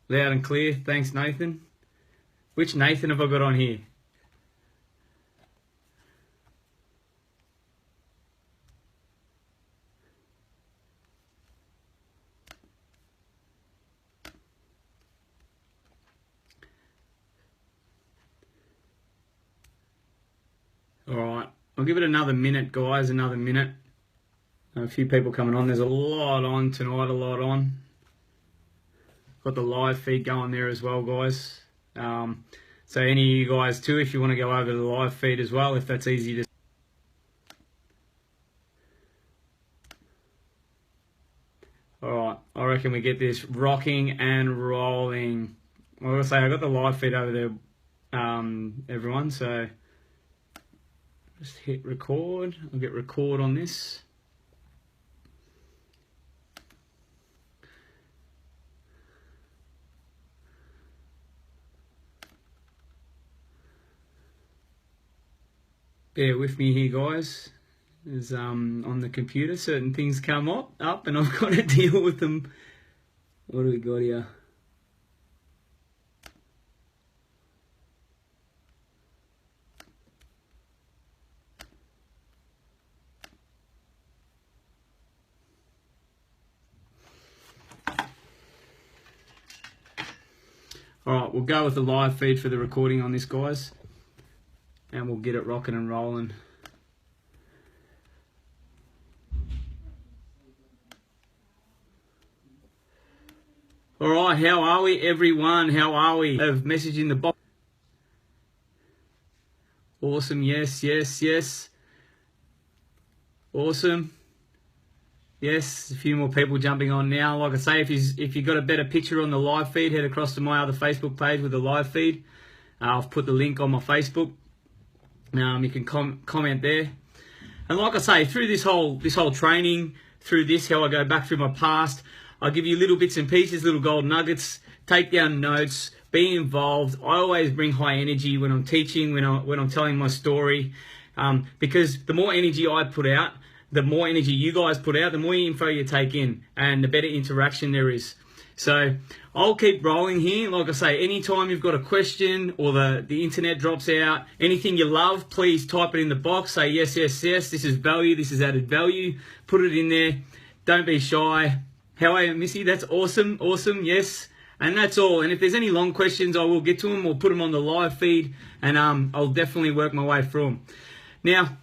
Loud and clear. Thanks, Nathan. Which Nathan have I got on here? Alright, I'll give it another minute, guys, another minute. A few people coming on. There's a lot on tonight, a lot on. Got the live feed going there as well, guys. So any of you guys too, if you want to go over to the live feed as well, if that's easy to... Alright, I reckon we get this rocking and rolling. I will say I got the live feed over there, everyone, so just hit record. I'll get record on this. Bear with me here, guys. As on the computer, certain things come up and I've got to deal with them. What do we got here? Alright, we'll go with the live feed for the recording on this, guys. And we'll get it rocking and rolling. Alright, how are we, everyone? How are we? I have message in the box. Awesome, yes, yes, yes. Awesome. Yes, a few more people jumping on now. Like I say, if you've got a better picture on the live feed, head across to my other Facebook page with the live feed. I've put the link on my Facebook. You can comment there. And like I say, through this whole training, through this, how I go back through my past, I give you little bits and pieces, little gold nuggets, take down notes, be involved. I always bring high energy when I'm teaching, when I'm telling my story, because the more energy I put out, the more energy you guys put out, the more info you take in, and the better interaction there is. So I'll keep rolling here. Like I say, anytime you've got a question or the internet drops out, anything you love, please type it in the box. Say yes, yes, yes, this is value, this is added value. Put it in there. Don't be shy. How are you, Missy? That's awesome, awesome, yes. And that's all. And if there's any long questions, I will get to them or put them on the live feed, and I'll definitely work my way through them. Now,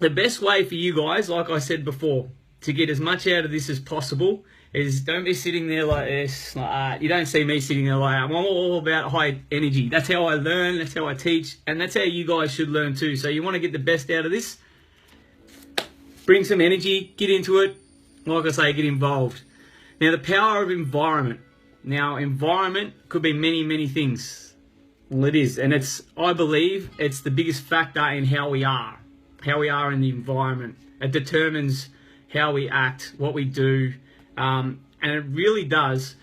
the best way for you guys, like I said before, to get as much out of this as possible is don't be sitting there like this. You don't see me sitting there like that. I'm all about high energy. That's how I learn, that's how I teach, and that's how you guys should learn too. So you want to get the best out of this, bring some energy, get into it. Like I say, get involved. Now, the power of environment. Now, environment could be many, many things. Well, it is, and I believe it's the biggest factor in how we are in the environment. It determines how we act, what we do, and it really does.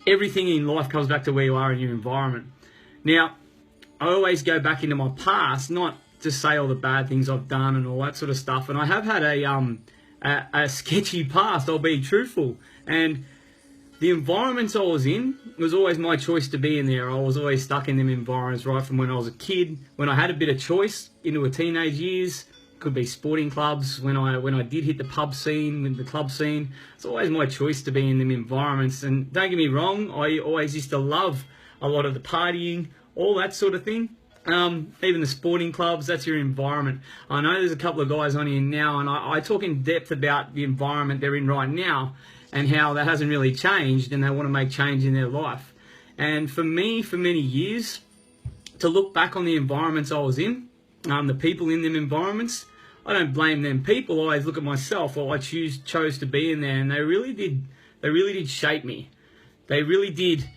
Everything in life comes back to where you are in your environment. Now, I always go back into my past, not to say all the bad things I've done and all that sort of stuff. And I have had a sketchy past, I'll be truthful. And the environments I was in, it was always my choice to be in there. I was always stuck in them environments right from when I was a kid. When I had a bit of choice into a teenage years, could be sporting clubs. When I did hit the pub scene, with the club scene, it's always my choice to be in them environments. And don't get me wrong, I always used to love a lot of the partying, all that sort of thing. Even the sporting clubs, that's your environment. I know there's a couple of guys on here now, and I talk in depth about the environment they're in right now and how that hasn't really changed, and they want to make change in their life. And for me, for many years, to look back on the environments I was in, the people in them environments, I don't blame them people. I always look at myself. Well, I chose to be in there, and they really did shape me. They really did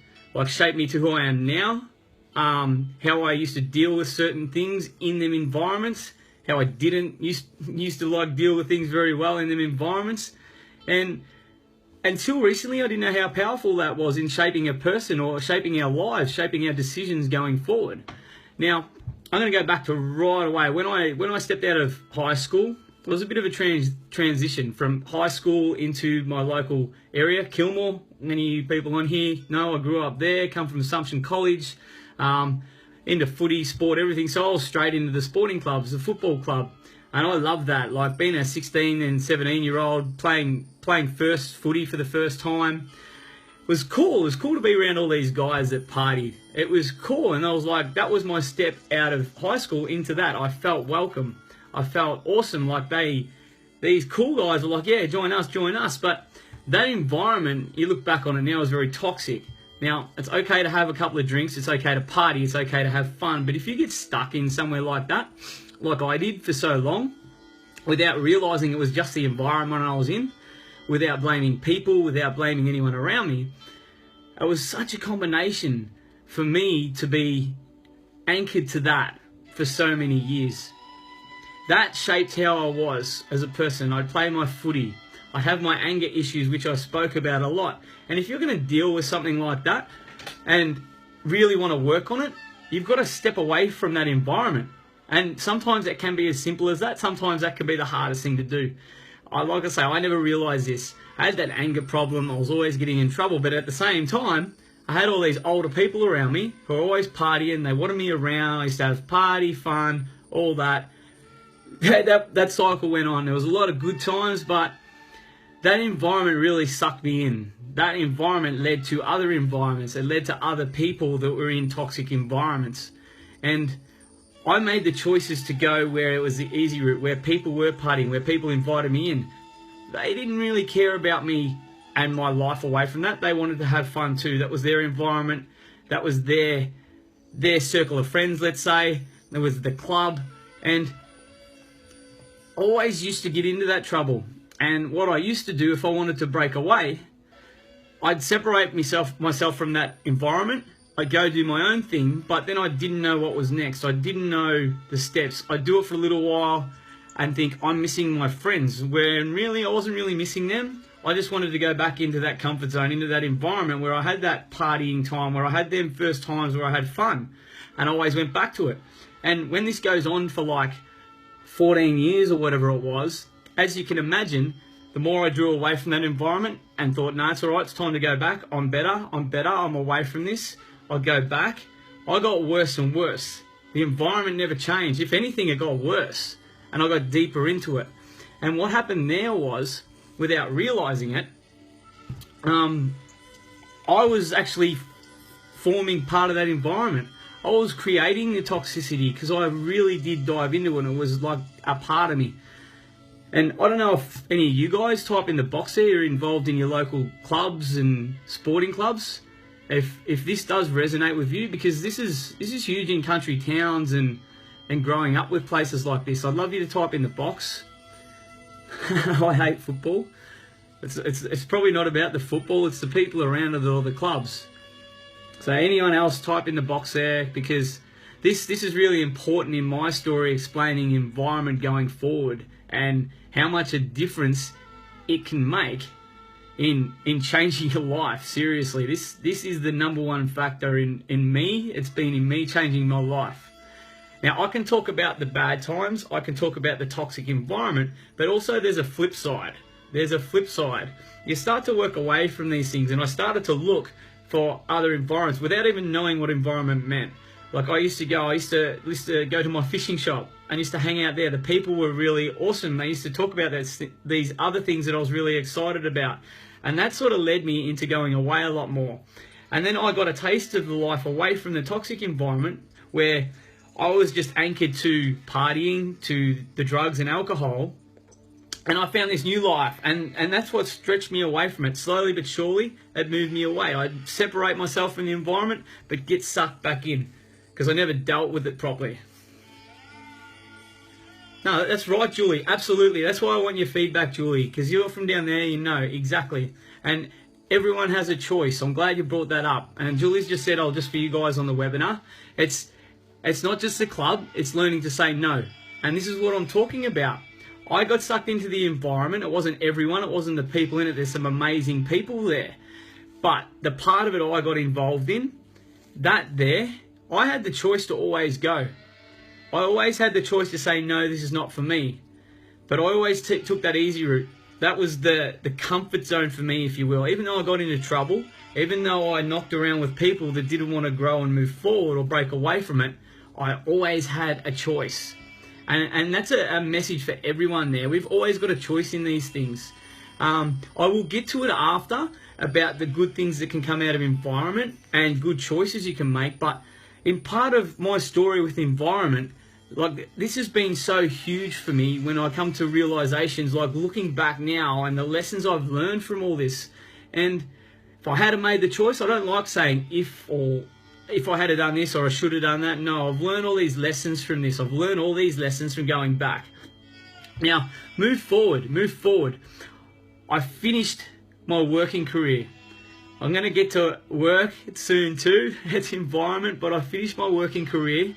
shape me to who I am now. How I used to deal with certain things in them environments, how I didn't used to deal with things very well in them environments, and until recently I didn't know how powerful that was in shaping a person or shaping our lives, shaping our decisions going forward. Now, I'm going to go back to right away when I stepped out of high school. it was a bit of a transition from high school into my local area, Kilmore. Many people on here know I grew up there, come from Assumption College, into footy, sport, everything. So I was straight into the sporting clubs, the football club. And I love that, like being a 16 and 17-year-old, playing first footy for the first time. It was cool. It was cool to be around all these guys that partied. It was cool, and I was like, that was my step out of high school into that. I felt welcome. I felt awesome. Like these cool guys were like, yeah, join us. But that environment, you look back on it now, is very toxic. Now, it's okay to have a couple of drinks. It's okay to party. It's okay to have fun. But if you get stuck in somewhere like that, like I did for so long, without realizing it was just the environment I was in, without blaming people, without blaming anyone around me, it was such a combination for me to be anchored to that for so many years. That shaped how I was as a person. I'd play my footy. I have my anger issues, which I spoke about a lot. And if you're going to deal with something like that and really want to work on it, you've got to step away from that environment. And sometimes it can be as simple as that. Sometimes that can be the hardest thing to do. Like I say, I never realized this. I had that anger problem. I was always getting in trouble. But at the same time, I had all these older people around me who were always partying. They wanted me around. I used to have party, fun, all that. That cycle went on. There was a lot of good times, but that environment really sucked me in. That environment led to other environments. It led to other people that were in toxic environments. And I made the choices to go where it was the easy route, where people were partying, where people invited me in. They didn't really care about me and my life away from that. They wanted to have fun too. That was their environment. That was their circle of friends, let's say. That was the club. And I always used to get into that trouble. And what I used to do if I wanted to break away, I'd separate myself from that environment. I'd go do my own thing, but then I didn't know what was next. I didn't know the steps. I'd do it for a little while and think I'm missing my friends, when really I wasn't really missing them. I just wanted to go back into that comfort zone, into that environment where I had that partying time, where I had them first times where I had fun, and I always went back to it. And when this goes on for like 14 years or whatever it was, as you can imagine, the more I drew away from that environment and thought, no, it's all right, it's time to go back. I'm better, I'm away from this. I'd go back. I got worse and worse. The environment never changed. If anything, it got worse. And I got deeper into it. And what happened there was, without realizing it, I was actually forming part of that environment. I was creating the toxicity because I really did dive into it. It was like a part of me. And I don't know if any of you guys, type in the box there, you're involved in your local clubs and sporting clubs. If this does resonate with you, because this is huge in country towns and growing up with places like this, I'd love you to type in the box. I hate football. It's probably not about the football, it's the people around it or the clubs. So anyone else, type in the box there, because this is really important in my story, explaining environment going forward and how much a difference it can make in changing your life. Seriously, this is the number one factor in me. It's been in me changing my life. Now, I can talk about the bad times, I can talk about the toxic environment, but also there's a flip side. There's a flip side. You start to work away from these things, and I started to look for other environments without even knowing what environment meant. Like I used to go to my fishing shop and used to hang out there. The people were really awesome. They used to talk about these other things that I was really excited about. And that sort of led me into going away a lot more. And then I got a taste of the life away from the toxic environment, where I was just anchored to partying, to the drugs and alcohol. And I found this new life, and that's what stretched me away from it. Slowly but surely, it moved me away. I'd separate myself from the environment, but get sucked back in, because I never dealt with it properly. No, that's right, Julie. Absolutely. That's why I want your feedback, Julie, because you're from down there, you know, exactly. And everyone has a choice. I'm glad you brought that up. And Julie's just said, just for you guys on the webinar, it's not just the club, it's learning to say no. And this is what I'm talking about. I got sucked into the environment. It wasn't everyone. It wasn't the people in it. There's some amazing people there. But the part of it I got involved in, I had the choice to always go. I always had the choice to say, no, this is not for me. but I always took that easy route. That was the comfort zone for me, if you will. Even though I got into trouble, even though I knocked around with people that didn't want to grow and move forward or break away from it, I always had a choice. And that's a message for everyone there. We've always got a choice in these things. I will get to it after about the good things that can come out of environment and good choices you can make. But in part of my story with environment, like, this has been so huge for me when I come to realizations, like looking back now and the lessons I've learned from all this. And if I had made the choice, I don't like saying if I had done this or I should have done that. No, I've learned all these lessons from this. I've learned all these lessons from going back. Now, move forward. I finished my working career. I'm going to get to work soon too. It's environment, but I finished my working career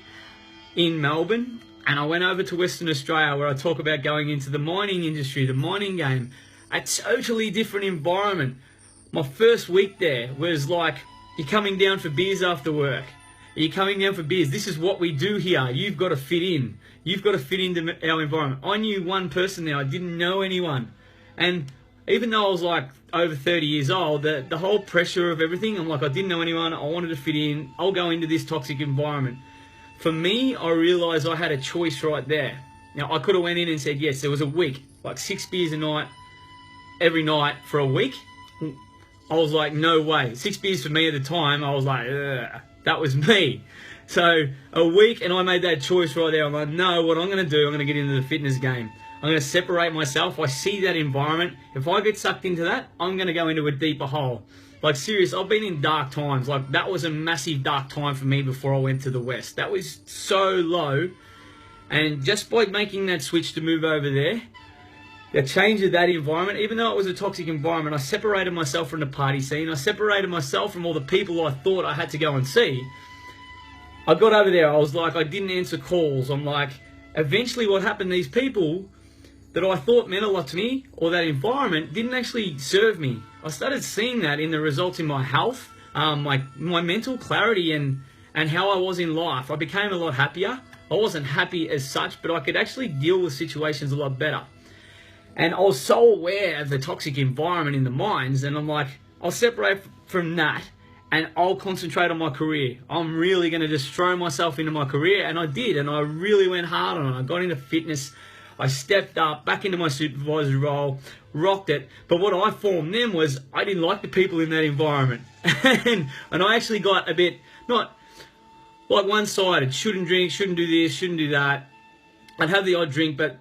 in Melbourne, and I went over to Western Australia, where I talk about going into the mining industry, the mining game. A totally different environment. My first week there was like, you're coming down for beers after work. You're coming down for beers. This is what we do here. You've got to fit in. You've got to fit into our environment. I knew one person there. I didn't know anyone. And even though I was like over 30 years old, the whole pressure of everything, I'm like, I didn't know anyone. I wanted to fit in. I'll go into this toxic environment. For me, I realised I had a choice right there. Now, I could have went in and said, yes, there was a week, like 6 beers a night, every night for a week. I was like, no way. 6 beers for me at the time, I was like, ugh, that was me. So a week, and I made that choice right there. I'm like, no, what I'm going to do, I'm going to get into the fitness game. I'm going to separate myself. I see that environment. If I get sucked into that, I'm going to go into a deeper hole. Like, serious, I've been in dark times. Like, that was a massive dark time for me before I went to the West. That was so low. And just by making that switch to move over there, the change of that environment, even though it was a toxic environment, I separated myself from the party scene. I separated myself from all the people I thought I had to go and see. I got over there. I was like, I didn't answer calls. I'm like, eventually what happened, these people that I thought meant a lot to me, or that environment, didn't actually serve me. I started seeing that in the results in my health, my mental clarity, and how I was in life. I became a lot happier. I wasn't happy as such, but I could actually deal with situations a lot better. And I was so aware of the toxic environment in the mines, and I'm like, I'll separate from that and I'll concentrate on my career. I'm really going to just throw myself into my career, and I did, and I really went hard on it. I got into fitness. I stepped up, back into my supervisory role, rocked it. But what I formed then was, I didn't like the people in that environment. and I actually got a bit, not like one-sided, shouldn't drink, shouldn't do this, shouldn't do that. I'd have the odd drink, but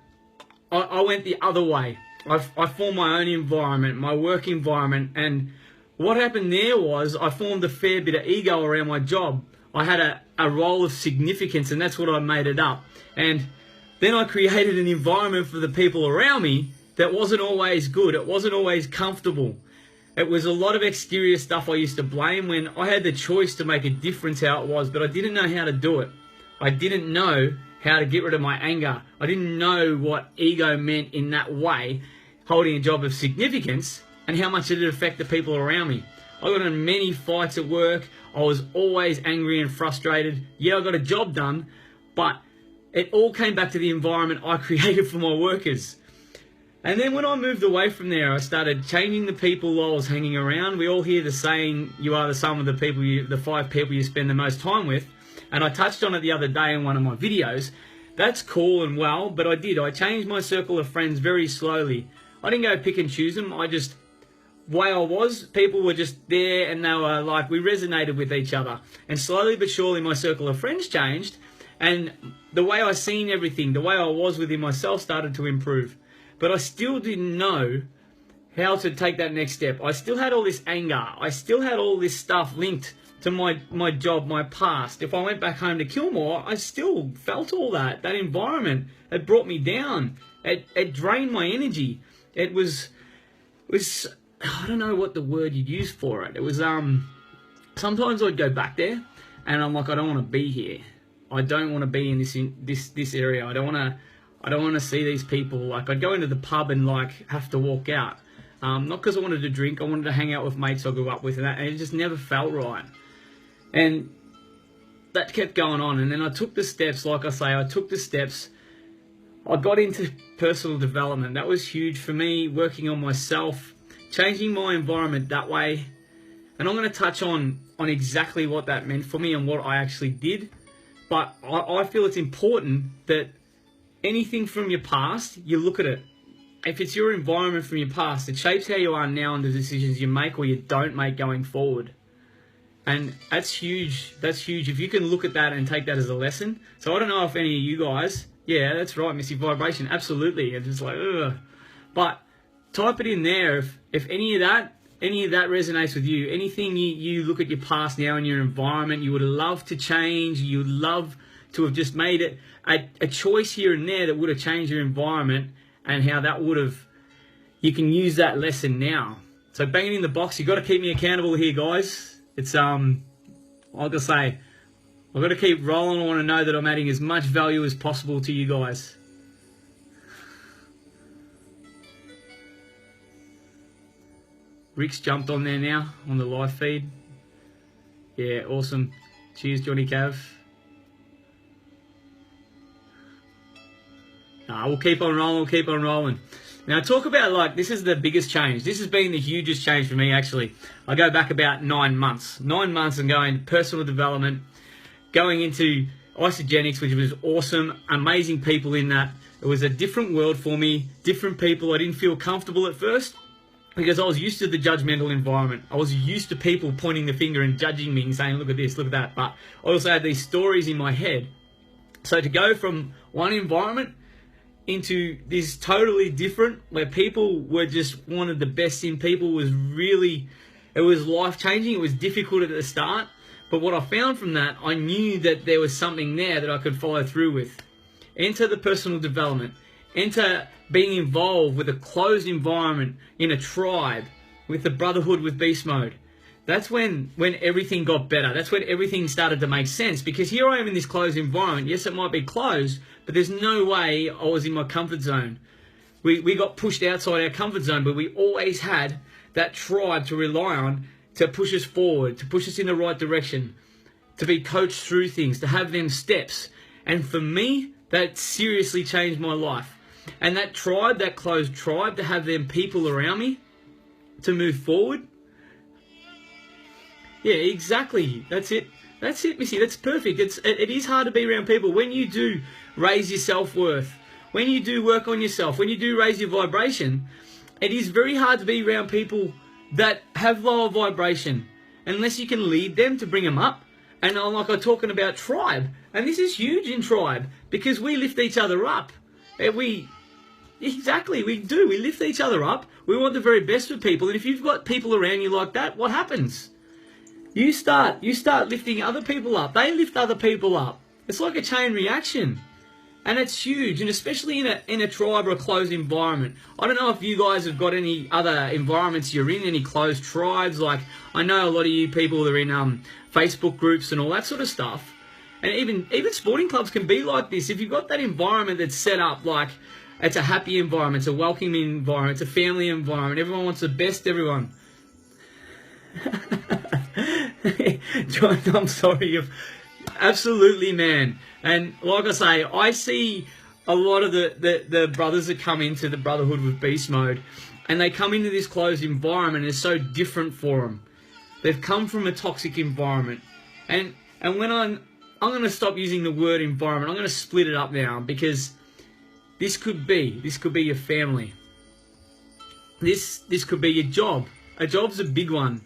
I went the other way. I formed my own environment, my work environment, and what happened there was I formed a fair bit of ego around my job. I had a role of significance, and that's what I made it up. And then I created an environment for the people around me that wasn't always good. It wasn't always comfortable. It was a lot of exterior stuff I used to blame, when I had the choice to make a difference how it was, but I didn't know how to do it. I didn't know how to get rid of my anger. I didn't know what ego meant in that way, holding a job of significance, and how much it would affect the people around me. I got in many fights at work. I was always angry and frustrated. Yeah, I got a job done, but it all came back to the environment I created for my workers. And then when I moved away from there, I started changing the people I was hanging around. We all hear the saying, you are the sum of the people, the 5 people you spend the most time with. And I touched on it the other day in one of my videos. That's cool and well, but I changed my circle of friends very slowly. I didn't go pick and choose them. Way I was, people were just there, and they were like, we resonated with each other. And slowly but surely my circle of friends changed, and the way I seen everything, the way I was within myself started to improve. But I still didn't know how to take that next step. I still had all this anger. I still had all this stuff linked to my job, my past. If I went back home to Kilmore, I still felt all that. That environment, it brought me down. It drained my energy. It was I don't know what the word you'd use for it. It was, sometimes I'd go back there and I'm like, I don't want to be here. I don't want to be in this area. I don't want to see these people. Like, I'd go into the pub and like have to walk out. Not because I wanted to drink. I wanted to hang out with mates I grew up with, and it just never felt right. And that kept going on. And then I took the steps, like I say, I took the steps. I got into personal development. That was huge for me, working on myself, changing my environment that way. And I'm going to touch on exactly what that meant for me and what I actually did. But I feel it's important that anything from your past, you look at it. If it's your environment from your past, it shapes how you are now and the decisions you make or you don't make going forward. And that's huge. That's huge. If you can look at that and take that as a lesson. So I don't know if any of you guys, yeah, that's right, Missy, vibration, absolutely. It's just like, ugh. But type it in there if any of that resonates with you. Anything you look at your past now in your environment, you would love to change, you would love to have just made it a choice here and there that would have changed your environment, and how that would have, you can use that lesson now. So bang it in the box. You got to keep me accountable here, guys. It's like I say, I've got to keep rolling. I want to know that I'm adding as much value as possible to you guys. Rick's jumped on there now on the live feed. Yeah, awesome. Cheers, Johnny Cav. We'll keep on rolling. We'll keep on rolling. Now, talk about, like, this is the biggest change. This has been the hugest change for me, actually. I go back about 9 months. 9 months and going personal development, going into isogenics, which was awesome. Amazing people in that. It was a different world for me, different people. I didn't feel comfortable at first because I was used to the judgmental environment. I was used to people pointing the finger and judging me and saying, look at this, look at that. But I also had these stories in my head. So to go from one environment into this totally different, where people were just wanted the best in people, was really, it was life-changing. It was difficult at the start, but what I found from that, I knew that there was something there that I could follow through with. Enter the personal development, enter being involved with a closed environment in a tribe, with the brotherhood with beast mode. That's when everything got better. That's when everything started to make sense, because here I am in this closed environment. Yes, it might be closed, but there's no way I was in my comfort zone. We got pushed outside our comfort zone, but we always had that tribe to rely on to push us forward, to push us in the right direction, to be coached through things, to have them steps. And for me, that seriously changed my life. And that tribe, that closed tribe, to have them people around me to move forward. Yeah, exactly. That's it. That's it, Missy. That's perfect. It is hard to be around people. When you do raise your self-worth, when you do work on yourself, when you do raise your vibration, it is very hard to be around people that have lower vibration, unless you can lead them to bring them up. And like I'm talking about tribe, and this is huge in tribe, because we lift each other up. Exactly, we do. We lift each other up. We want the very best for people. And if you've got people around you like that, what happens? You start lifting other people up. They lift other people up. It's like a chain reaction. And it's huge, and especially in a tribe or a closed environment. I don't know if you guys have got any other environments you're in, any closed tribes. Like, I know a lot of you people are in Facebook groups and all that sort of stuff. And even sporting clubs can be like this. If you've got that environment that's set up like it's a happy environment, it's a welcoming environment, it's a family environment, everyone wants the best, everyone. John, I'm sorry. Absolutely, man. And like I say, I see a lot of the brothers that come into the Brotherhood with Beast Mode, and they come into this closed environment, and it's so different for them. They've come from a toxic environment. And when I'm going to stop using the word environment, I'm going to split it up now, because this could be your family. This could be your job. A job's a big one.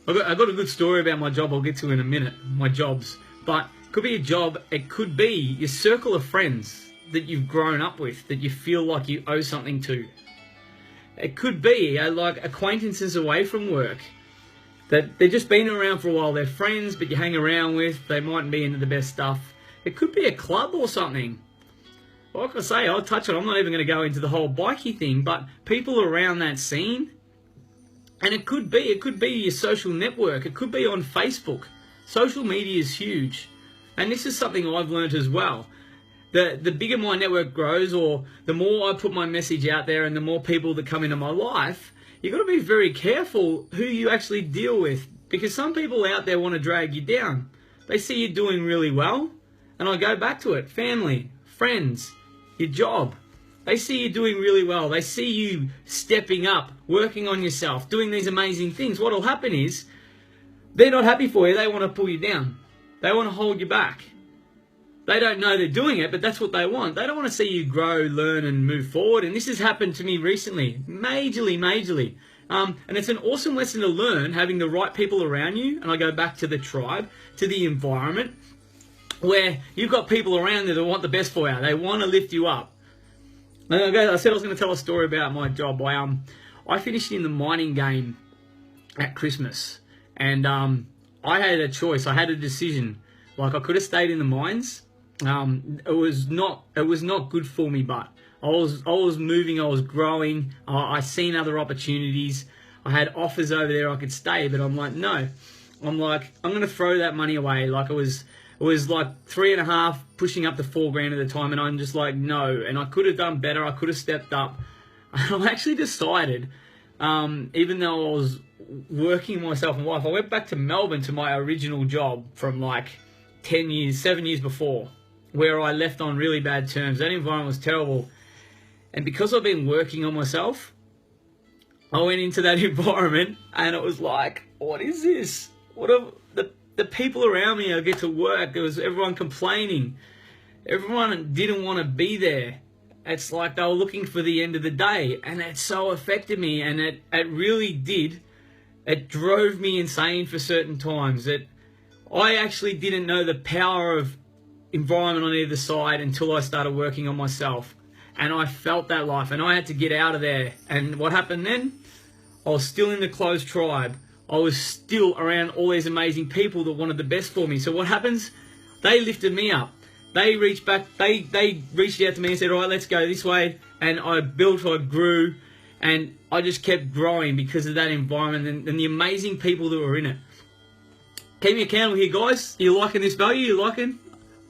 I've got a good story about my job I'll get to in a minute, my jobs. But it could be a job, it could be your circle of friends that you've grown up with, that you feel like you owe something to. It could be like acquaintances away from work, that they've just been around for a while, they're friends, but you hang around with, they mightn't be into the best stuff. It could be a club or something. Like I say, I'll touch on it, I'm not even going to go into the whole bikey thing, but people around that scene. And it could be your social network. It could be on Facebook. Social media is huge. And this is something I've learned as well. The bigger my network grows, or the more I put my message out there and the more people that come into my life, you've got to be very careful who you actually deal with. Because some people out there want to drag you down. They see you doing really well. And I go back to it. Family, friends, your job. They see you doing really well. They see you stepping up, working on yourself, doing these amazing things. What will happen is they're not happy for you. They want to pull you down. They want to hold you back. They don't know they're doing it, but that's what they want. They don't want to see you grow, learn, and move forward. And this has happened to me recently, majorly. And it's an awesome lesson to learn, having the right people around you. And I go back to the tribe, to the environment, where you've got people around you that want the best for you. They want to lift you up. And I said I was going to tell a story about my job. I finished in the mining game at Christmas, and I had a choice. I had a decision. Like, I could have stayed in the mines. It was not good for me, but I was moving. I was growing. I seen other opportunities. I had offers over there I could stay, but I'm like, no. I'm going to throw that money away. Like, it was like 3.5, pushing up to 4 grand at the time, and I'm just like, no. And I could have done better. I could have stepped up. I actually decided, even though I was working myself and life, I went back to Melbourne to my original job from like 7 years before, where I left on really bad terms. That environment was terrible. And because I've been working on myself, I went into that environment and it was like, what is this? What are the people around me? I get to work. There was everyone complaining. Everyone didn't want to be there. It's like they were looking for the end of the day. And it so affected me. And it really did. It drove me insane for certain times. I actually didn't know the power of environment on either side until I started working on myself. And I felt that life, and I had to get out of there. And what happened then? I was still in the closed tribe. I was still around all these amazing people that wanted the best for me. So what happens? They lifted me up. They reached back. They reached out to me and said, all right, let's go this way. And I built, I grew, and I just kept growing because of that environment and the amazing people that were in it. Keep me accountable here, guys. You liking this value? You liking?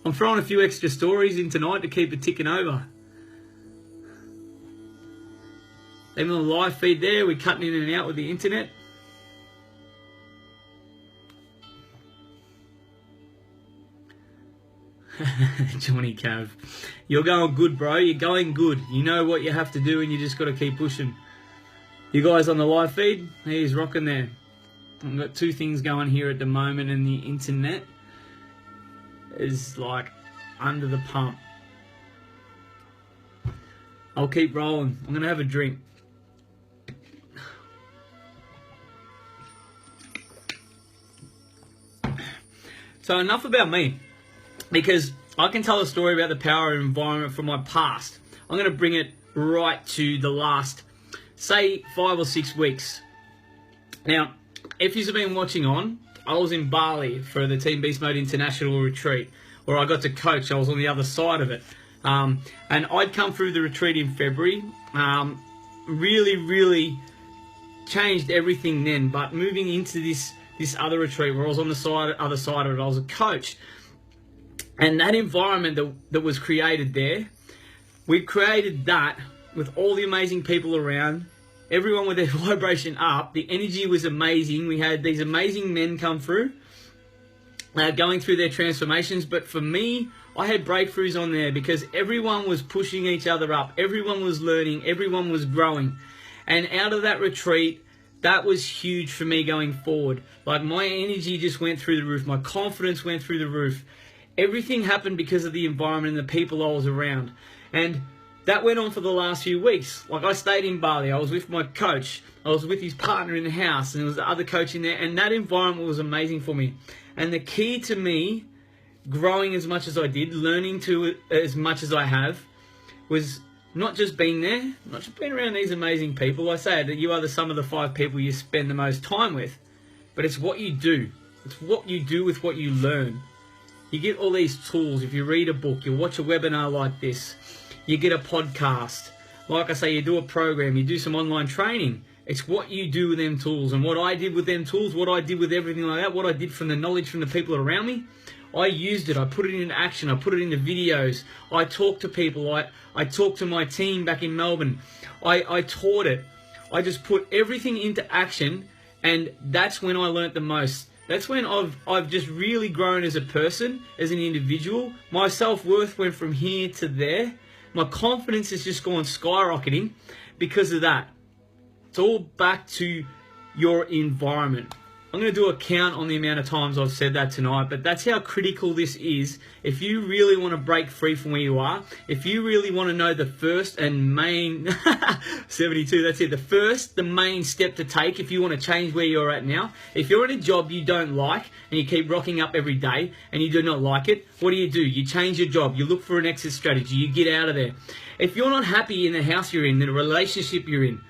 I'm throwing a few extra stories in tonight to keep it ticking over. Even on the live feed there, we're cutting in and out with the internet. Johnny Cav, you're going good, bro. You're going good. You know what you have to do, and you just got to keep pushing. You guys on the live feed, he's rocking there. I've got 2 things going here at the moment, and the internet is like under the pump. I'll keep rolling. I'm going to have a drink. So enough about me, because I can tell a story about the power of environment from my past. I'm going to bring it right to the last, say, 5 or 6 weeks. Now, if you've been watching on, I was in Bali for the Team Beast Mode International retreat, where I got to coach. I was on the other side of it. And I'd come through the retreat in February. Really changed everything then. But moving into this other retreat where I was on the other side of it, I was a coach. And that environment that was created there, we created that with all the amazing people around, everyone with their vibration up. The energy was amazing. We had these amazing men come through, going through their transformations. But for me, I had breakthroughs on there because everyone was pushing each other up. Everyone was learning. Everyone was growing. And out of that retreat, that was huge for me going forward. Like, my energy just went through the roof. My confidence went through the roof. Everything happened because of the environment and the people I was around. And that went on for the last few weeks. Like, I stayed in Bali. I was with my coach. I was with his partner in the house. And there was the other coach in there. And that environment was amazing for me. And the key to me growing as much as I did, learning to as much as I have, was not just being there, not just being around these amazing people. I say that you are the sum of the 5 people you spend the most time with. But it's what you do. It's what you do with what you learn. You get all these tools. If you read a book, you watch a webinar like this, you get a podcast. Like I say, you do a program, you do some online training. It's what you do with them tools. And what I did with them tools, what I did with everything like that, what I did from the knowledge from the people around me, I used it. I put it into action. I put it into videos. I talked to people. I talked to my team back in Melbourne. I taught it. I just put everything into action, and that's when I learnt the most. That's when I've just really grown as a person, as an individual. My self-worth went from here to there. My confidence has just gone skyrocketing because of that. It's all back to your environment. I'm going to do a count on the amount of times I've said that tonight, but that's how critical this is. If you really want to break free from where you are, if you really want to know the first and main, 72, that's it, the main step to take if you want to change where you're at now. If you're in a job you don't like and you keep rocking up every day and you do not like it, what do? You change your job, you look for an exit strategy, you get out of there. If you're not happy in the house you're in, the relationship you're in,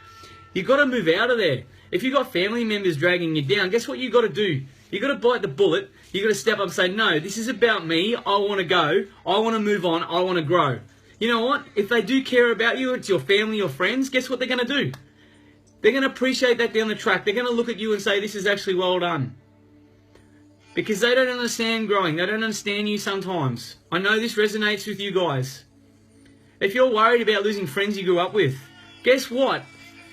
you've got to move out of there. If you've got family members dragging you down, guess what you've got to do? You've got to bite the bullet. You've got to step up and say, no, this is about me. I want to go. I want to move on. I want to grow. You know what? If they do care about you, it's your family, your friends, guess what they're going to do? They're going to appreciate that down the track. They're going to look at you and say, this is actually well done. Because they don't understand growing. They don't understand you sometimes. I know this resonates with you guys. If you're worried about losing friends you grew up with, guess what?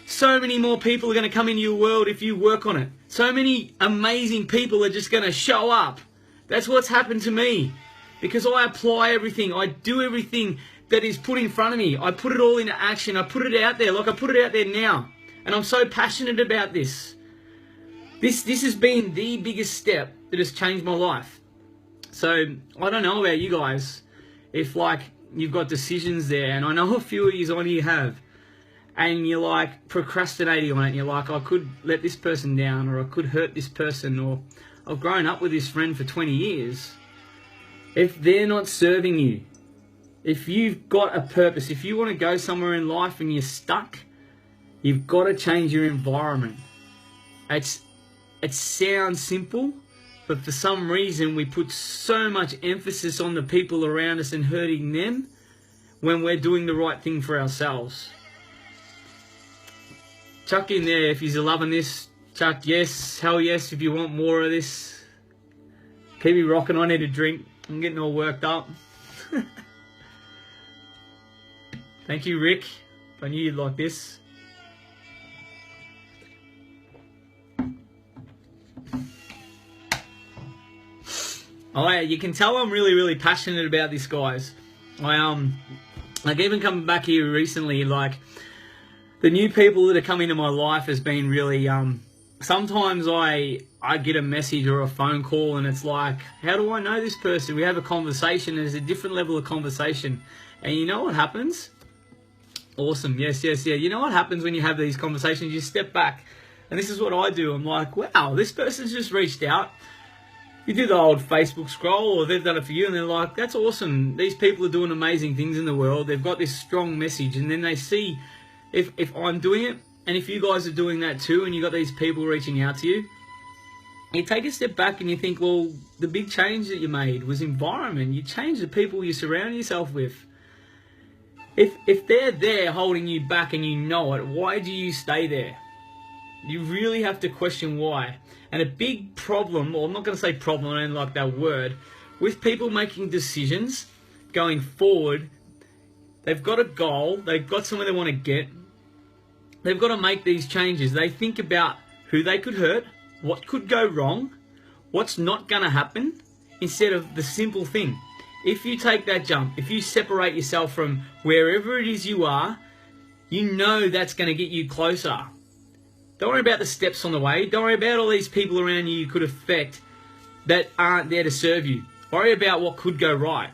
So many more people are going to come into your world if you work on it. So many amazing people are just going to show up. That's what's happened to me. Because I apply everything. I do everything that is put in front of me. I put it all into action. I put it out there like I put it out there now. And I'm so passionate about this. This has been the biggest step that has changed my life. So I don't know about you guys. If like you've got decisions there, and I know a few of you on here have, and you're like procrastinating on it, and you're like, I could let this person down, or I could hurt this person, or I've grown up with this friend for 20 years. If they're not serving you, if you've got a purpose, if you want to go somewhere in life and you're stuck, you've got to change your environment. It sounds simple, but for some reason we put so much emphasis on the people around us and hurting them when we're doing the right thing for ourselves. Chuck in there if you're loving this. Chuck yes, hell yes if you want more of this. Keep me rocking, I need a drink. I'm getting all worked up. Thank you, Rick. I knew you'd like this. Oh yeah, you can tell I'm really passionate about this, guys. Like even coming back here recently, like the new people that are coming into my life has been really, sometimes I get a message or a phone call and it's like, how do I know this person? We have a conversation, there's a different level of conversation. And you know what happens? Awesome, yes. You know what happens when you have these conversations? You step back. And this is what I do. I'm like, wow, this person's just reached out. You do the old Facebook scroll, or they've done it for you, and they're like, that's awesome. These people are doing amazing things in the world. They've got this strong message. And then they see if I'm doing it, and if you guys are doing that too, and you got these people reaching out to you, you take a step back and you think, well, the big change that you made was environment. You changed the people you surround yourself with. If they're there holding you back and you know it, why do you stay there? You really have to question why. And a big problem, or I'm not going to say problem, I don't like that word, with people making decisions going forward, they've got a goal, they've got somewhere they want to get, they've got to make these changes. They think about who they could hurt, what could go wrong, what's not going to happen, instead of the simple thing. If you take that jump, if you separate yourself from wherever it is you are, you know that's going to get you closer. Don't worry about the steps on the way. Don't worry about all these people around you could affect that aren't there to serve you. Worry about what could go right.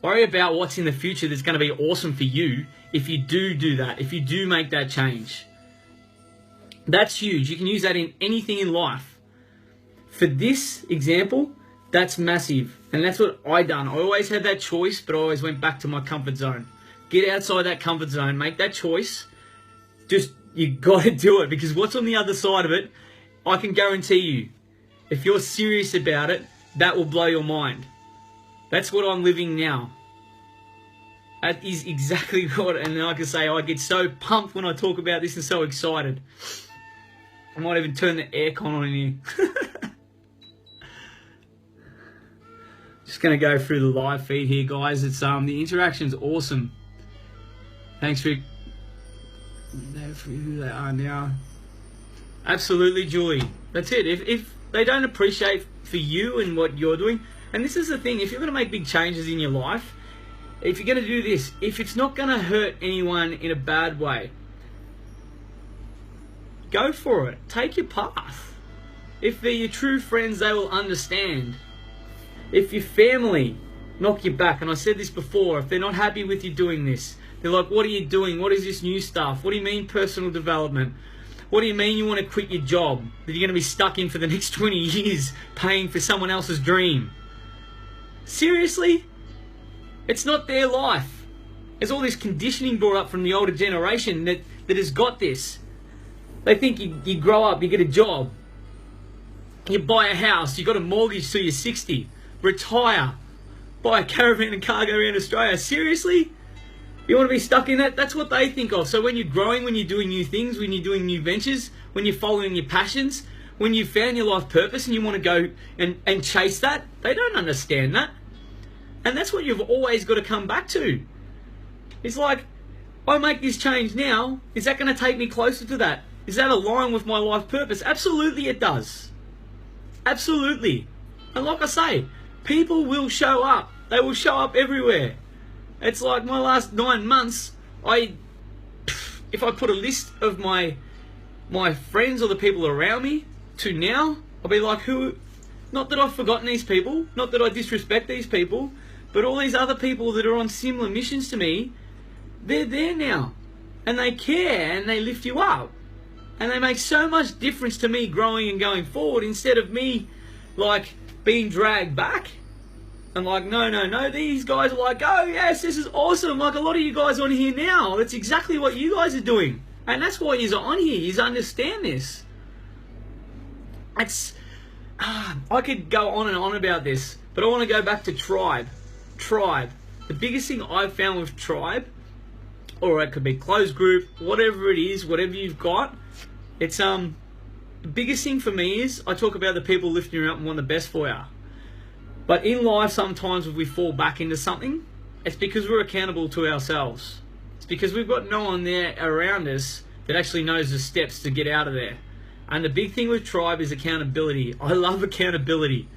Worry about what's in the future that's going to be awesome for you if you do that, if you do make that change. That's huge. You can use that in anything in life. For this example, that's massive. And that's what I done. I always had that choice, but I always went back to my comfort zone. Get outside that comfort zone. Make that choice. You got to do it, because what's on the other side of it, I can guarantee you, if you're serious about it, that will blow your mind. That's what I'm living now. That is exactly what, and like I say, I get so pumped when I talk about this and so excited. I might even turn the aircon on in here. Just going to go through the live feed here, guys. It's the interaction's awesome. Thanks, Rick. For who they are now. Absolutely, Julie. That's it. If they don't appreciate for you and what you're doing, and this is the thing, if you're going to make big changes in your life, if you're going to do this, if it's not going to hurt anyone in a bad way, go for it. Take your path. If they're your true friends, they will understand. If your family knock you back, and I said this before, if they're not happy with you doing this, they're like, what are you doing? What is this new stuff? What do you mean personal development? What do you mean you want to quit your job that you're going to be stuck in for the next 20 years paying for someone else's dream? Seriously? It's not their life. There's all this conditioning brought up from the older generation that has got this. They think you grow up, you get a job, you buy a house, you got a mortgage till you're 60, retire, buy a caravan and car, go around Australia. Seriously? You want to be stuck in that? That's what they think of. So when you're growing, when you're doing new things, when you're doing new ventures, when you're following your passions, when you've found your life purpose and you want to go and chase that, they don't understand that. And that's what you've always got to come back to. It's like, I make this change now, is that going to take me closer to that? Is that aligned with my life purpose? Absolutely it does. Absolutely. And like I say, people will show up. They will show up everywhere. It's like my last 9 months, if I put a list of my friends or the people around me to now, I'll be like, who? Not that I've forgotten these people, not that I disrespect these people, but all these other people that are on similar missions to me, they're there now. And they care and they lift you up. And they make so much difference to me growing and going forward, instead of me like being dragged back. I'm like, no, these guys are like, oh yes, this is awesome. Like a lot of you guys on here now, that's exactly what you guys are doing. And that's why you're on here, you understand this. I could go on and on about this, but I want to go back to tribe. Tribe. The biggest thing I've found with tribe, or it could be closed group, whatever it is, whatever you've got, it's the biggest thing for me is I talk about the people lifting you up and want the best for you. But in life, sometimes if we fall back into something, it's because we're accountable to ourselves. It's because we've got no one there around us that actually knows the steps to get out of there. And the big thing with tribe is accountability. I love accountability.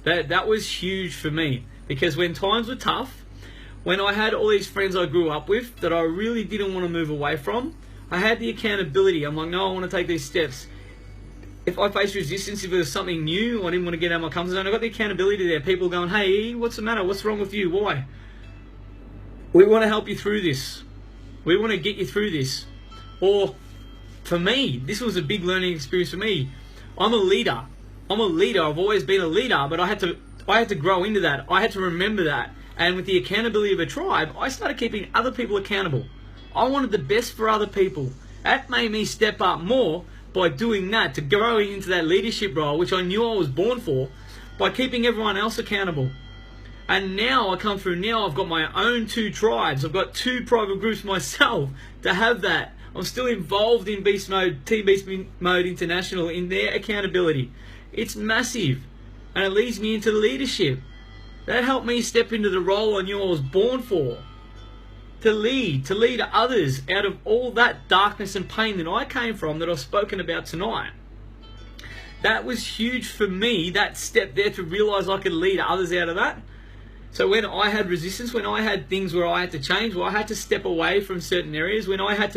That was huge for me, because when times were tough, when I had all these friends I grew up with that I really didn't want to move away from, I had the accountability. I'm like, no, I want to take these steps. If I faced resistance, if it was something new, I didn't want to get out of my comfort zone, I got the accountability there. People going, hey, what's the matter? What's wrong with you? Why? We want to help you through this. We want to get you through this. Or, for me, this was a big learning experience for me. I'm a leader. I've always been a leader, but I had to grow into that. I had to remember that. And with the accountability of a tribe, I started keeping other people accountable. I wanted the best for other people. That made me step up more by doing that, to growing into that leadership role, which I knew I was born for, by keeping everyone else accountable. And now I come through, now I've got my own 2 tribes. I've got 2 private groups myself to have that. I'm still involved in Beast Mode, Team Beast Mode International, in their accountability. It's massive. And it leads me into leadership. That helped me step into the role I knew I was born for. To lead others out of all that darkness and pain that I came from, that I've spoken about tonight. That was huge for me, that step there, to realize I could lead others out of that. So when I had resistance, when I had things where I had to change, where I had to step away from certain areas, when I had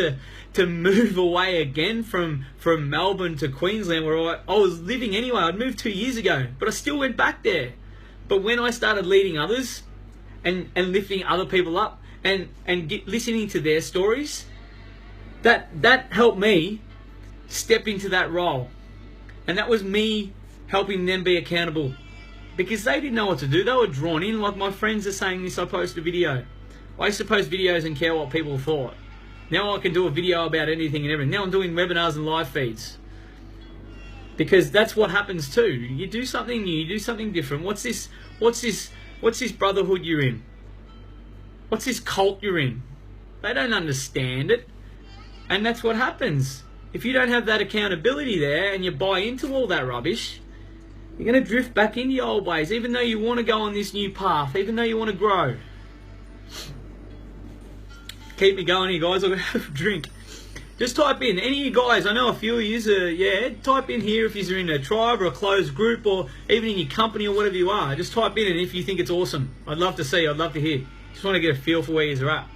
to move away again from Melbourne to Queensland, where I was living anyway, I'd moved 2 years ago, but I still went back there. But when I started leading others and lifting other people up, and listening to their stories, that helped me step into that role. And that was me helping them be accountable, because they didn't know what to do. They were drawn in. Like my friends are saying this, I post a video. I used to post videos and care what people thought. Now I can do a video about anything and everything. Now I'm doing webinars and live feeds, because that's what happens too. You do something new, you do something different. What's this brotherhood you're in? What's this cult you're in? They don't understand it. And that's what happens. If you don't have that accountability there and you buy into all that rubbish, you're going to drift back into your old ways, even though you want to go on this new path, even though you want to grow. Keep me going here, guys. I'll go have a drink. Just type in, any of you guys, I know a few of you, type in here if you're in a tribe or a closed group, or even in your company or whatever you are. Just type in it if you think it's awesome. I'd love to see, I'd love to hear. Just want to get a feel for where you're at.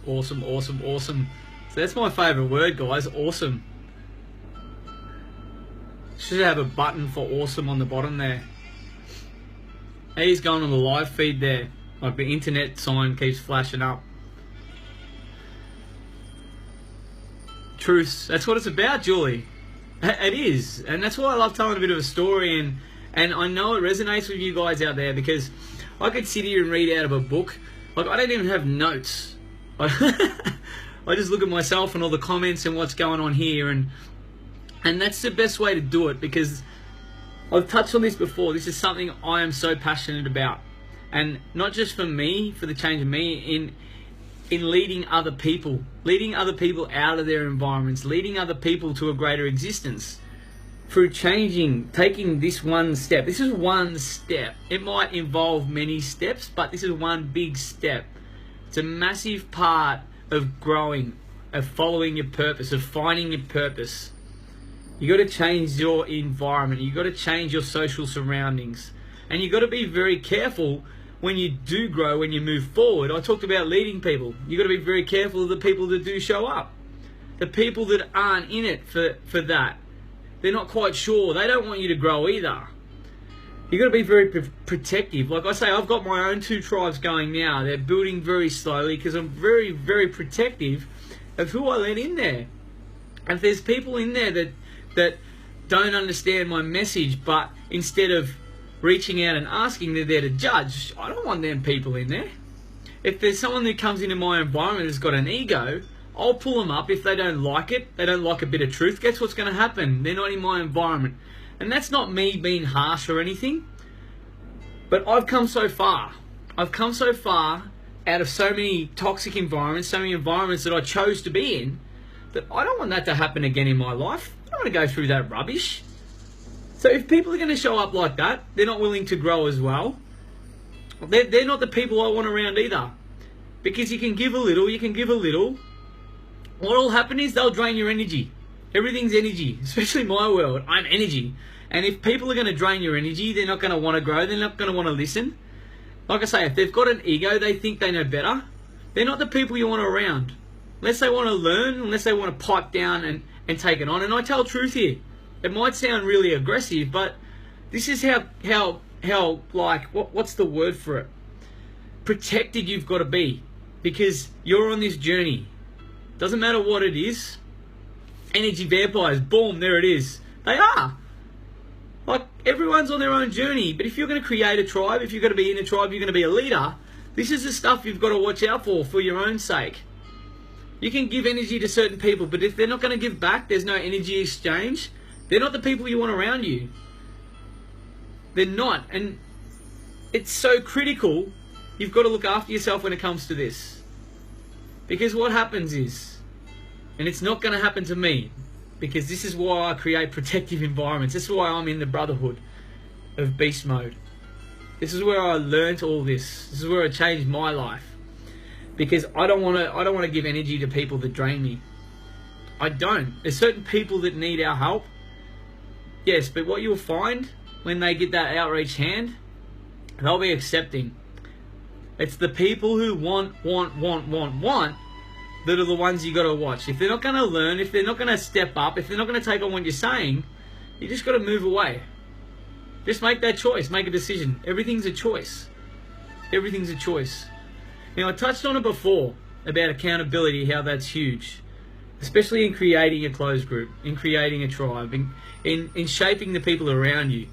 Awesome, awesome, awesome. So that's my favourite word, guys. Awesome. Should have a button for awesome on the bottom there. He's going on the live feed there. Like the internet sign keeps flashing up. Truths. That's what it's about, Julie. It is. And that's why I love telling a bit of a story. And I know it resonates with you guys out there, because I could sit here and read out of a book. Like, I don't even have notes. I just look at myself and all the comments and what's going on here, and that's the best way to do it, because I've touched on this before. This is something I am so passionate about, and not just for me, for the change of me, in leading other people out of their environments, leading other people to a greater existence through taking this one step. This is one step. It might involve many steps, but this is one big step. It's a massive part of growing, of following your purpose, of finding your purpose. You got to change your environment. You got to change your social surroundings, and you got to be very careful when you do grow, when you move forward. I talked about leading people. You got to be very careful of the people that do show up, the people that aren't in it for that. They're not quite sure. They don't want you to grow either. You got to be very protective. Like I say, I've got my own 2 tribes going now. They're building very slowly because I'm very, very protective of who I let in there. And if there's people in there that don't understand my message, but instead of reaching out and asking, they're there to judge, I don't want them people in there. If there's someone that comes into my environment that's got an ego, I'll pull them up. If they don't like it, they don't like a bit of truth, guess what's going to happen? They're not in my environment. And that's not me being harsh or anything, but I've come so far. I've come so far out of so many toxic environments, so many environments that I chose to be in, that I don't want that to happen again in my life. I don't want to go through that rubbish. So if people are going to show up like that, they're not willing to grow as well. They're not the people I want around either. Because you can give a little, you can give a little. What will happen is they'll drain your energy. Everything's energy, especially in my world. I'm energy. And if people are going to drain your energy, they're not going to want to grow. They're not going to want to listen. Like I say, if they've got an ego, they think they know better. They're not the people you want around. Unless they want to learn, unless they want to pipe down and take it on. And I tell truth here. It might sound really aggressive, but this is how like, what's the word for it? Protected you've got to be. Because you're on this journey. Doesn't matter what it is. Energy vampires, boom, there it is. They are. Like, everyone's on their own journey. But if you're going to create a tribe, if you're going to be in a tribe, you're going to be a leader, this is the stuff you've got to watch out for your own sake. You can give energy to certain people, but if they're not going to give back, there's no energy exchange, they're not the people you want around you. They're not. And it's so critical. You've got to look after yourself when it comes to this. Because what happens is, and it's not going to happen to me, because this is why I create protective environments. This is why I'm in the brotherhood of beast mode. This is where I learnt all this. This is where I changed my life. Because I don't want to give energy to people that drain me. I don't. There's certain people that need our help. Yes, but what you'll find when they get that outreach hand, they'll be accepting. It's the people who want that are the ones you got to watch. If they're not going to learn, if they're not going to step up, if they're not going to take on what you're saying, you just got to move away. Just make that choice. Make a decision. Everything's a choice. Everything's a choice. Now, I touched on it before about accountability, how that's huge. Especially in creating a closed group, in creating a tribe, in shaping the people around you.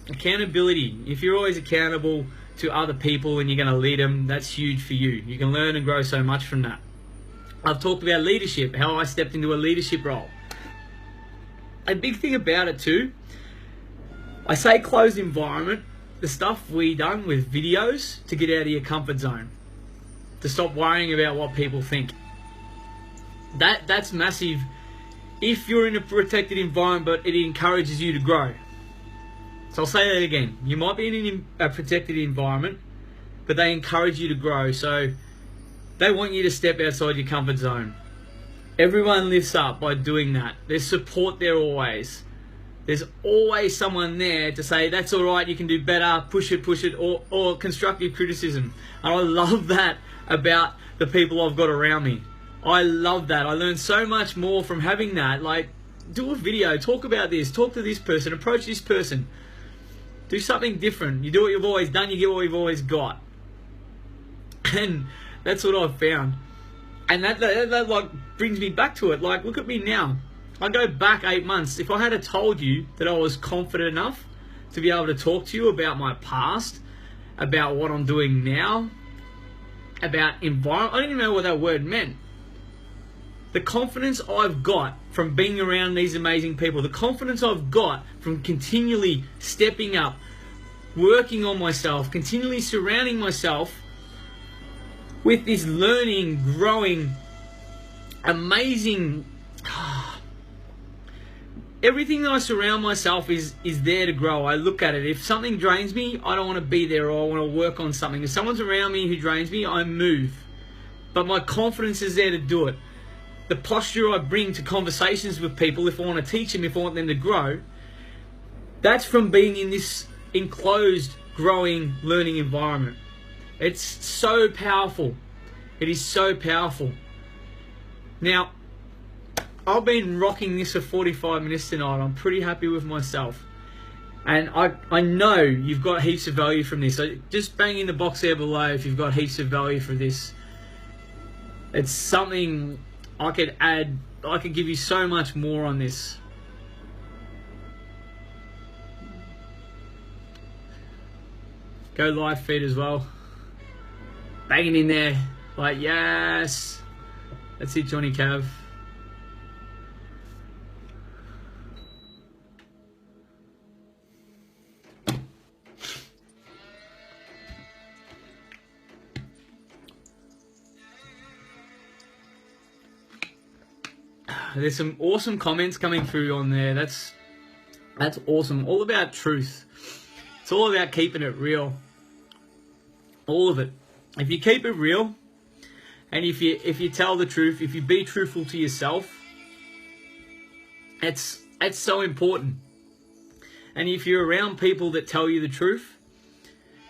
Accountability. If you're always accountable to other people and you're going to lead them, that's huge for you. You can learn and grow so much from that. I've talked about leadership, how I stepped into a leadership role. A big thing about it too, I say closed environment, the stuff we done with videos to get out of your comfort zone, to stop worrying about what people think. That's massive if you're in a protected environment, but it encourages you to grow. So I'll say that again. You might be in a protected environment, but they encourage you to grow. So they want you to step outside your comfort zone. Everyone lifts up by doing that. There's support there always. There's always someone there to say, that's all right, you can do better, push it, or constructive criticism. And I love that about the people I've got around me. I love that. I learned so much more from having that. Like, do a video, talk about this, talk to this person, approach this person. Do something different. You do what you've always done, you get what you've always got. And that's what I've found. And that like brings me back to it. Like, look at me now. I go back 8 months. If I had told you that I was confident enough to be able to talk to you about my past, about what I'm doing now, about environment, I didn't even know what that word meant. The confidence I've got from being around these amazing people, the confidence I've got from continually stepping up, working on myself, continually surrounding myself with this learning, growing, amazing... Everything that I surround myself is there to grow. I look at it. If something drains me, I don't want to be there, or I want to work on something. If someone's around me who drains me, I move. But my confidence is there to do it. The posture I bring to conversations with people, if I want to teach them, if I want them to grow, that's from being in this enclosed, growing, learning environment. It's so powerful. It is so powerful. Now, I've been rocking this for 45 minutes tonight. I'm pretty happy with myself. And I know you've got heaps of value from this. So just bang in the box there below if you've got heaps of value for this. It's something I could add. I could give you so much more on this. Go live feed as well. Banging in there. Like, yes. That's it, Johnny Cav. There's some awesome comments coming through on there. That's awesome. All about truth. It's all about keeping it real. All of it. If you keep it real, and if you tell the truth, if you be truthful to yourself, it's so important. And if you're around people that tell you the truth,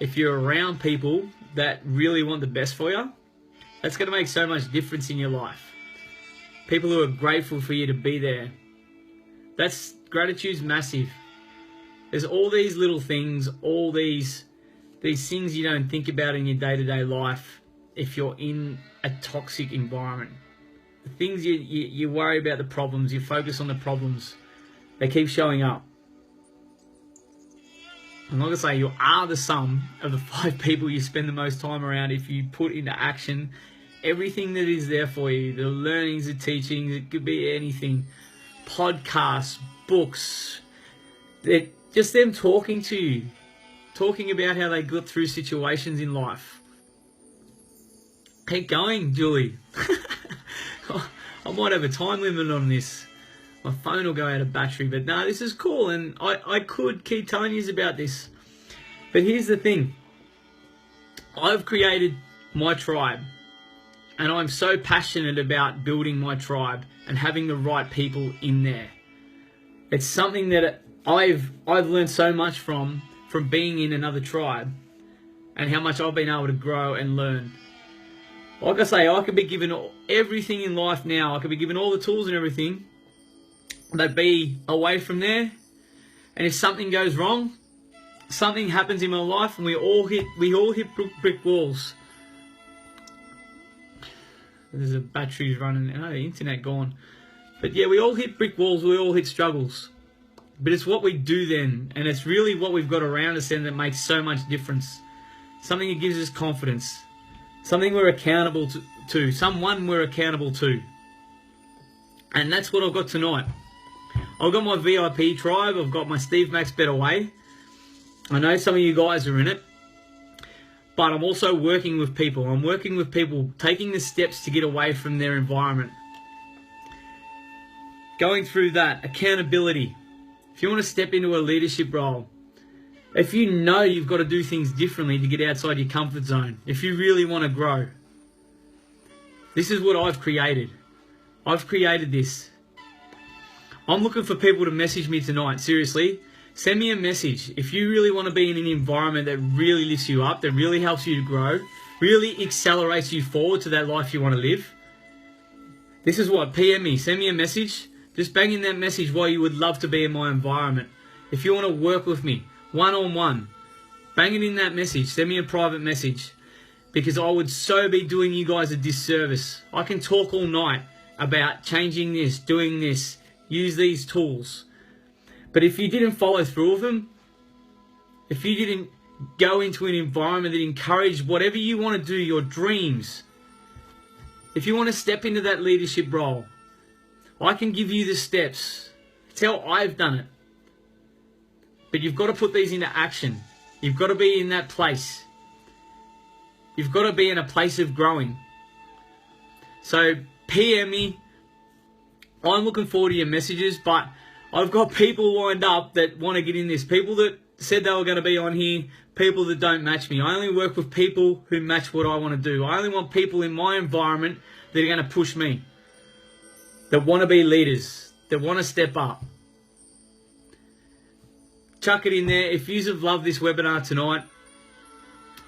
if you're around people that really want the best for you, that's going to make so much difference in your life. People who are grateful for you to be there. Gratitude's massive. There's all these little things, all these things you don't think about in your day-to-day life if you're in a toxic environment. The things you worry about, the problems, you focus on the problems, they keep showing up. I'm not going to say you are the sum of the 5 people you spend the most time around. If you put into action everything that is there for you, the learnings, the teachings, it could be anything, podcasts, books, just them talking to you, talking about how they got through situations in life. Keep going, Julie. I might have a time limit on this. My phone will go out of battery, but no, this is cool, and I could keep telling you about this. But here's the thing. I've created my tribe. And I'm so passionate about building my tribe and having the right people in there. It's something that I've learned so much from being in another tribe, and how much I've been able to grow and learn. Like I say, I could be given everything in life now. I could be given all the tools and everything, but be away from there. And if something goes wrong, something happens in my life, and we all hit brick walls. There's a batteries running, and the internet gone. But yeah, we all hit brick walls, we all hit struggles. But it's what we do then, and it's really what we've got around us then that makes so much difference. Something that gives us confidence. Something we're accountable to. Someone we're accountable to. And that's what I've got tonight. I've got my VIP tribe, I've got my Steve Max Better Way. I know some of you guys are in it. But I'm also working with people. I'm working with people taking the steps to get away from their environment. Going through that, accountability. If you want to step into a leadership role, If you know you've got to do things differently to get outside your comfort zone, if you really want to grow, this is what I've created. I've created this. I'm looking for people to message me tonight. Seriously, send me a message. If you really want to be in an environment that really lifts you up, that really helps you to grow, really accelerates you forward to that life you want to live, this is what, PM me, send me a message. Just bang in that message why you would love to be in my environment. If you want to work with me, one-on-one, bang it in that message. Send me a private message, because I would so be doing you guys a disservice. I can talk all night about changing this, doing this, use these tools. But if you didn't follow through with them, if you didn't go into an environment that encouraged whatever you want to do, your dreams, if you want to step into that leadership role, I can give you the steps. It's how I've done it. But you've got to put these into action. You've got to be in that place. You've got to be in a place of growing. So PM me. I'm looking forward to your messages, but I've got people lined up that want to get in this. People that said they were going to be on here, people that don't match me. I only work with people who match what I want to do. I only want people in my environment that are going to push me, that want to be leaders, that want to step up. Chuck it in there. If you have loved this webinar tonight,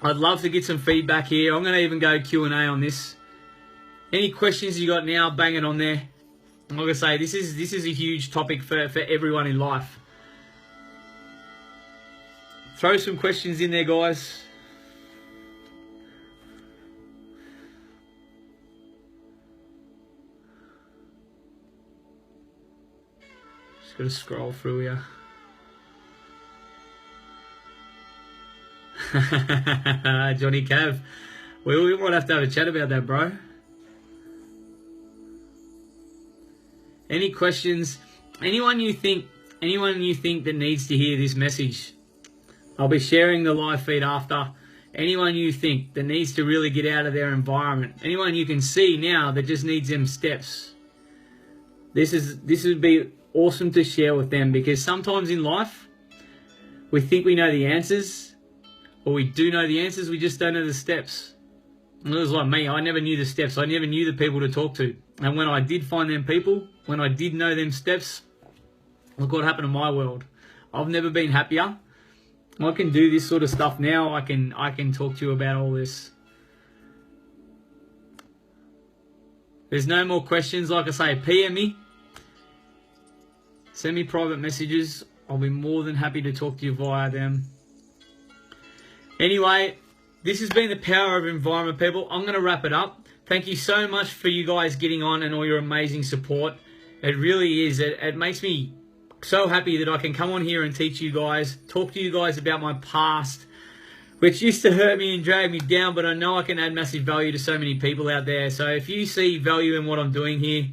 I'd love to get some feedback here. I'm going to even go Q&A on this. Any questions you got now, bang it on there. Like I say, this is a huge topic for everyone in life. Throw some questions in there, guys. Just got to scroll through here. Johnny Cav, we might have to have a chat about that, bro. Any questions? Anyone you think that needs to hear this message? I'll be sharing the live feed after. Anyone you think that needs to really get out of their environment, anyone you can see now that just needs them steps, this would be awesome to share with them, because sometimes in life we think we know the answers, or we do know the answers, we just don't know the steps. And it was like me, I never knew the steps. I never knew the people to talk to. And when I did find them people, when I did know them steps, look what happened in my world. I've never been happier. I can do this sort of stuff now. I can talk to you about all this. There's no more questions. Like I say, PM me. Send me private messages. I'll be more than happy to talk to you via them. Anyway, this has been the power of environment, people. I'm going to wrap it up. Thank you so much for you guys getting on and all your amazing support. It really is. It makes me so happy that I can come on here and teach you guys, talk to you guys about my past, which used to hurt me and drag me down, but I know I can add massive value to so many people out there. So if you see value in what I'm doing here,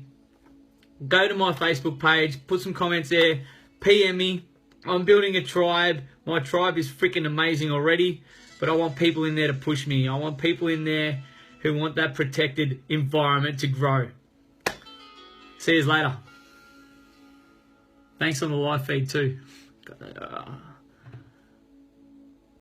go to my Facebook page, put some comments there, PM me. I'm building a tribe. My tribe is freaking amazing already, but I want people in there to push me. I want people in there who want that protected environment to grow. See you later. Thanks on the live feed too.